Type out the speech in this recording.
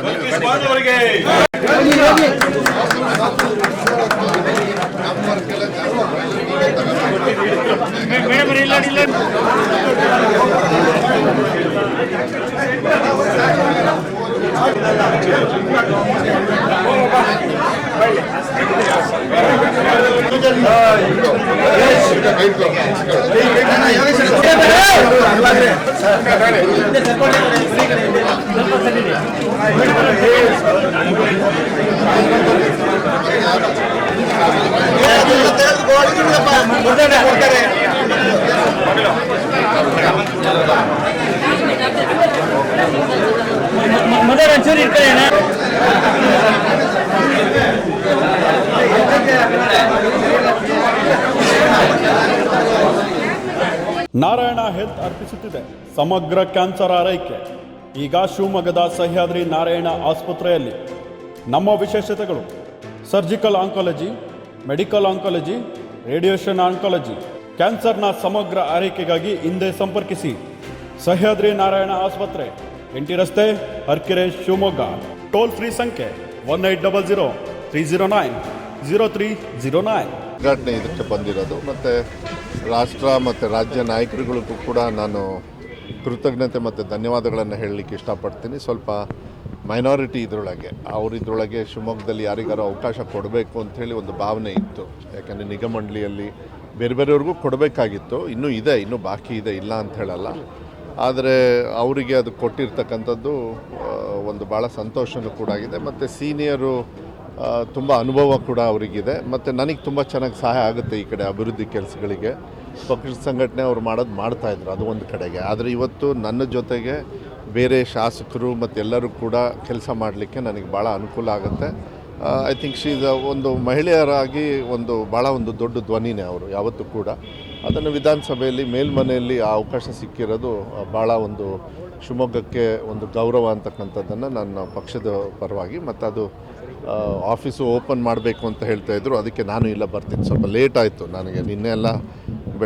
ಲೋಕೇಶ್ ಬಾಂಧವರಿಗೆ ಒಂಚೂರು ಇರ್ತಾರೆ ನಾರಾಯಣ ಹೆಲ್ತ್ ಅರ್ಪಿಸುತ್ತಿದೆ ಸಮಗ್ರ ಕ್ಯಾನ್ಸರ್ ಆರೈಕೆ. ಈಗ ಶಿವಮೊಗ್ಗದ ಸಹ್ಯಾದ್ರಿ ನಾರಾಯಣ ಆಸ್ಪತ್ರೆಯಲ್ಲಿ ನಮ್ಮ ವಿಶೇಷತೆಗಳು: surgical oncology, medical oncology, radiation oncology. ಕ್ಯಾನ್ಸರ್ನ ಸಮಗ್ರ ಆರೈಕೆಗಾಗಿ ಹಿಂದೆ ಸಂಪರ್ಕಿಸಿ ಸಹ್ಯಾದ್ರಿ ನಾರಾಯಣ ಆಸ್ಪತ್ರೆ, ಎಂಟಿ ರಸ್ತೆ, ಹರ್ಕೆರೆ, ಶಿವಮೊಗ್ಗ. ಟೋಲ್ ಫ್ರೀ ಸಂಖ್ಯೆ 1800-309-0309. ಉದ್ಘಾಟನೆ ಇದಕ್ಕೆ ಬಂದಿರೋದು ಮತ್ತು ರಾಷ್ಟ್ರ ಮತ್ತು ರಾಜ್ಯ ನಾಯಕರುಗಳಿಗೂ ಕೂಡ ನಾನು ಕೃತಜ್ಞತೆ ಮತ್ತು ಧನ್ಯವಾದಗಳನ್ನು ಹೇಳಲಿಕ್ಕೆ ಇಷ್ಟಪಡ್ತೀನಿ. ಸ್ವಲ್ಪ ಮೈನಾರಿಟಿ ಇದರೊಳಗೆ ಶಿವಮೊಗ್ಗದಲ್ಲಿ ಯಾರಿಗಾರು ಅವಕಾಶ ಕೊಡಬೇಕು ಅಂಥೇಳಿ ಒಂದು ಭಾವನೆ ಇತ್ತು. ಯಾಕೆಂದರೆ ನಿಗಮಂಡಳಿಯಲ್ಲಿ ಬೇರೆ ಬೇರೆಯವ್ರಿಗೂ ಕೊಡಬೇಕಾಗಿತ್ತು, ಇನ್ನೂ ಬಾಕಿ ಇದೆ, ಇಲ್ಲ ಅಂತ ಹೇಳಲ್ಲ. ಆದರೆ ಅವರಿಗೆ ಅದು ಕೊಟ್ಟಿರ್ತಕ್ಕಂಥದ್ದು ಒಂದು ಭಾಳ ಸಂತೋಷನೂ ಕೂಡ ಆಗಿದೆ. ಮತ್ತು ಸೀನಿಯರು ತುಂಬ ಅನುಭವ ಕೂಡ ಅವರಿಗಿದೆ. ಮತ್ತು ನನಗೆ ತುಂಬ ಚೆನ್ನಾಗಿ ಸಹಾಯ ಆಗುತ್ತೆ ಈ ಕಡೆ ಅಭಿವೃದ್ಧಿ ಕೆಲಸಗಳಿಗೆ. ಪಕ್ಷದ ಸಂಘಟನೆ ಅವ್ರು ಮಾಡ್ತಾಯಿದ್ರು, ಅದು ಒಂದು ಕಡೆಗೆ. ಆದರೆ ಇವತ್ತು ನನ್ನ ಜೊತೆಗೆ ಬೇರೆ ಶಾಸಕರು ಮತ್ತು ಎಲ್ಲರೂ ಕೂಡ ಕೆಲಸ ಮಾಡಲಿಕ್ಕೆ ನನಗೆ ಭಾಳ ಅನುಕೂಲ ಆಗುತ್ತೆ. ಐ ಥಿಂಕ್ ಶೀಸ್ ಒಂದು ಮಹಿಳೆಯರಾಗಿ ಭಾಳ ಒಂದು ದೊಡ್ಡ ಧ್ವನಿನೇ ಅವರು ಯಾವತ್ತೂ ಕೂಡ. ಅದನ್ನು ವಿಧಾನಸಭೆಯಲ್ಲಿ ಮೇಲ್ಮನೆಯಲ್ಲಿ ಆ ಅವಕಾಶ ಸಿಕ್ಕಿರೋದು ಭಾಳ ಒಂದು ಶಿವಮೊಗ್ಗಕ್ಕೆ ಒಂದು ಗೌರವ ಅಂತಕ್ಕಂಥದ್ದನ್ನು ನನ್ನ ಪಕ್ಷದ ಪರವಾಗಿ. ಮತ್ತು ಅದು ಆಫೀಸು ಓಪನ್ ಮಾಡಬೇಕು ಅಂತ ಹೇಳ್ತಾಯಿದ್ರು, ಅದಕ್ಕೆ ನಾನು ಇಲ್ಲ ಬರ್ತೀನಿ. ಸ್ವಲ್ಪ ಲೇಟ್ ಆಯಿತು ನನಗೆ, ನಿನ್ನೆ ಎಲ್ಲ